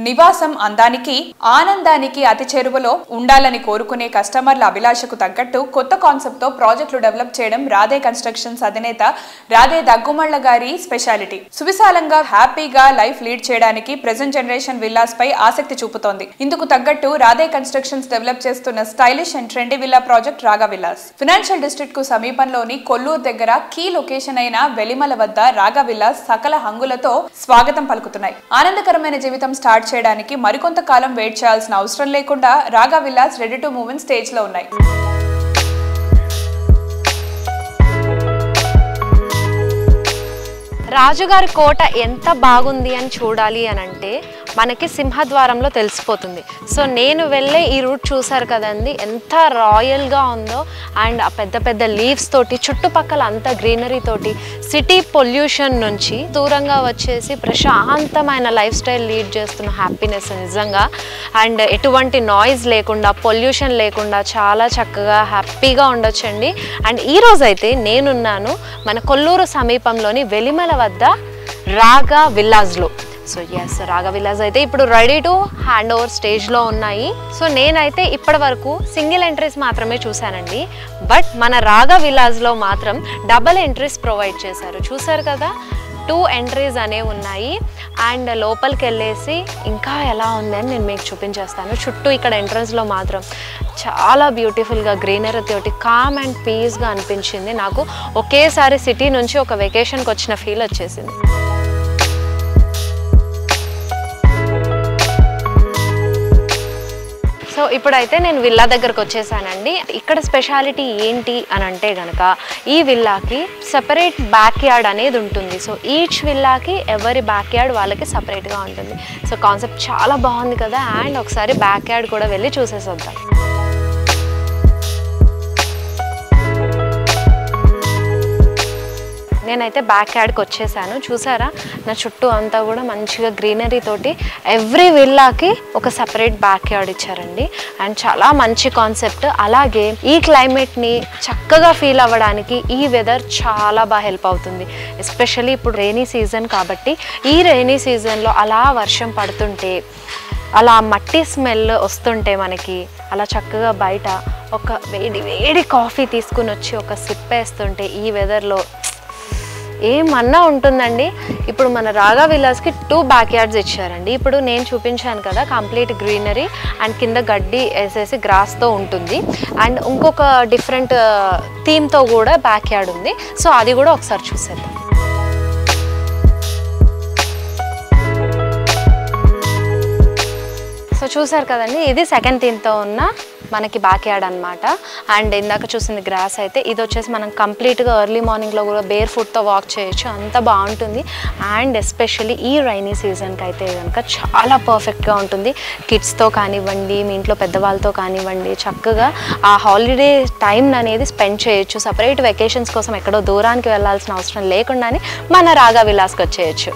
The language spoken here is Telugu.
నివాసం అందానికి ఆనందానికి అతి చేరువలో ఉండాలని కోరుకునే కస్టమర్ల అభిలాషకు తగ్గట్టు కొత్త కాన్సెప్ట్ తో ప్రాజెక్టులు డెవలప్ చేయడం రాధే కన్స్ట్రక్షన్స్ అధినేత రాధే దగ్గుమళ్ళ గారి స్పెషాలిటీ. సువిశాలంగా హ్యాపీగా లైఫ్ లీడ్ చేయడానికి ప్రెజెంట్ జనరేషన్ విల్లాస్ పై ఆసక్తి చూపుతోంది. ఇందుకు తగ్గట్టు రాధే కన్స్ట్రక్షన్స్ డెవలప్ చేస్తున్న stylish and trendy villa project రాగా విల్లాస్. ఫైనాన్షియల్ డిస్ట్రిక్ట్ కు సమీపంలోని కొల్లూరు దగ్గర కీ లొకేషన్ అయిన వెలిమల వద్ద రాగా విల్లాస్ సకల హంగులతో స్వాగతం పలుకుతున్నాయి. ఆనందకరమైన జీవితం స్టార్ట్ చేయడానికి మరికొంత కాలం వెయిట్ చేయాల్సిన అవసరం లేకుండా రాగా villas ready to move in stage లో ఉన్నాయి. రాజుగారి కోట ఎంత బాగుంది అని చూడాలి అని అంటే మనకి సింహద్వారంలో తెలిసిపోతుంది. సో నేను వెళ్ళే ఈ రూట్ చూసారు కదండి, ఎంత రాయల్గా ఉందో. అండ్ ఆ పెద్ద పెద్ద లీవ్స్ తోటి చుట్టుపక్కల అంతా గ్రీనరీ తోటి సిటీ పొల్యూషన్ నుంచి దూరంగా వచ్చేసి ప్రశాంతమైన లైఫ్ స్టైల్ లీడ్ చేస్తున్న హ్యాపీనెస్ నిజంగా. అండ్ ఎటువంటి నాయిస్ లేకుండా, పొల్యూషన్ లేకుండా చాలా చక్కగా హ్యాపీగా ఉండొచ్చండి. అండ్ ఈరోజు అయితే నేనున్నాను మన కొల్లూరు సమీపంలోని వెలిమల వద్ద రాగా విల్లాస్లో. సో ఎస్, రాగా విల్లాస్ అయితే ఇప్పుడు రెడీ టు హ్యాండ్ ఓవర్ స్టేజ్లో ఉన్నాయి. సో నేనైతే ఇప్పటి వరకు సింగిల్ ఎంట్రీస్ మాత్రమే చూశానండి. బట్ మన రాగా విల్లాస్లో మాత్రం డబల్ ఎంట్రీస్ ప్రొవైడ్ చేశారు. చూసారు కదా, 2 ఎంట్రీస్ అనేవి ఉన్నాయి. అండ్ లోపలికి వెళ్ళేసి ఇంకా ఎలా ఉందని నేను మీకు చూపించేస్తాను. చుట్టూ ఇక్కడ ఎంట్రన్స్లో మాత్రం చాలా బ్యూటిఫుల్గా గ్రీనరీ తోటి కామ్ అండ్ పీస్గా అనిపించింది. నాకు ఒకేసారి సిటీ నుంచి ఒక వెకేషన్కి వచ్చిన ఫీల్ వచ్చేసింది. సో ఇప్పుడైతే నేను విల్లా దగ్గరకు వచ్చేసానండి. ఇక్కడ స్పెషాలిటీ ఏంటి అని అంటే కనుక ఈ విల్లాకి సెపరేట్ బ్యాక్ యార్డ్ అనేది ఉంటుంది. సో ఈచ్ విల్లాకి ఎవరి బ్యాక్ యార్డ్ వాళ్ళకి సపరేట్గా ఉంటుంది. సో కాన్సెప్ట్ చాలా బాగుంది కదా. అండ్ ఒకసారి బ్యాక్ యార్డ్ కూడా వెళ్ళి చూసేసొద్దాం. నేనైతే బ్యాక్ యార్డ్కి వచ్చేసాను. చూసారా, నా చుట్టూ అంతా కూడా మంచిగా గ్రీనరీ తోటి ఎవ్రీ విల్లాకి ఒక సపరేట్ బ్యాక్ యార్డ్ ఇచ్చారండి. అండ్ చాలా మంచి కాన్సెప్ట్. అలాగే ఈ క్లైమేట్ని చక్కగా ఫీల్ అవ్వడానికి ఈ వెదర్ చాలా బాగా హెల్ప్ అవుతుంది. ఎస్పెషల్లీ ఇప్పుడు రెయినీ సీజన్ కాబట్టి ఈ రెయినీ సీజన్లో అలా వర్షం పడుతుంటే, అలా మట్టి స్మెల్ వస్తుంటే మనకి అలా చక్కగా బయట ఒక వేడి వేడి కాఫీ తీసుకుని వచ్చి ఒక సిప్ వేస్తుంటే ఈ వెదర్లో ఏమన్నా ఉంటుందండి. ఇప్పుడు మన రాగా విల్లాస్కి 2 బ్యాక్ యార్డ్స్ ఇచ్చారండి. ఇప్పుడు నేను చూపించాను కదా, కంప్లీట్ గ్రీనరీ అండ్ కింద గడ్డి వేసేసి గ్రాస్తో ఉంటుంది. అండ్ ఇంకొక డిఫరెంట్ థీమ్తో కూడా బ్యాక్ యార్డ్ ఉంది. సో అది కూడా ఒకసారి చూసేద్దాం. సో చూసారు కదండి, ఇది సెకండ్ థీమ్తో ఉన్న మనకి బ్యాక్ యార్డ్ అనమాట. అండ్ ఇందాక చూసింది గ్రాస్ అయితే ఇది వచ్చేసి మనం కంప్లీట్గా ఎర్లీ మార్నింగ్లో కూడా బేర్ ఫుట్తో వాక్ చేయొచ్చు, అంత బాగుంటుంది. అండ్ ఎస్పెషల్లీ ఈ రైనీ సీజన్కి అయితే కనుక చాలా పర్ఫెక్ట్గా ఉంటుంది. కిడ్స్తో కానివ్వండి, మీ ఇంట్లో పెద్దవాళ్ళతో కానివ్వండి, చక్కగా ఆ హాలిడే టైం అనేది స్పెండ్ చేయొచ్చు. సపరేట్ వెకేషన్స్ కోసం ఎక్కడో దూరానికి వెళ్ళాల్సిన అవసరం లేకుండానే మన రాగా విల్లాస్కి వచ్చేయచ్చు.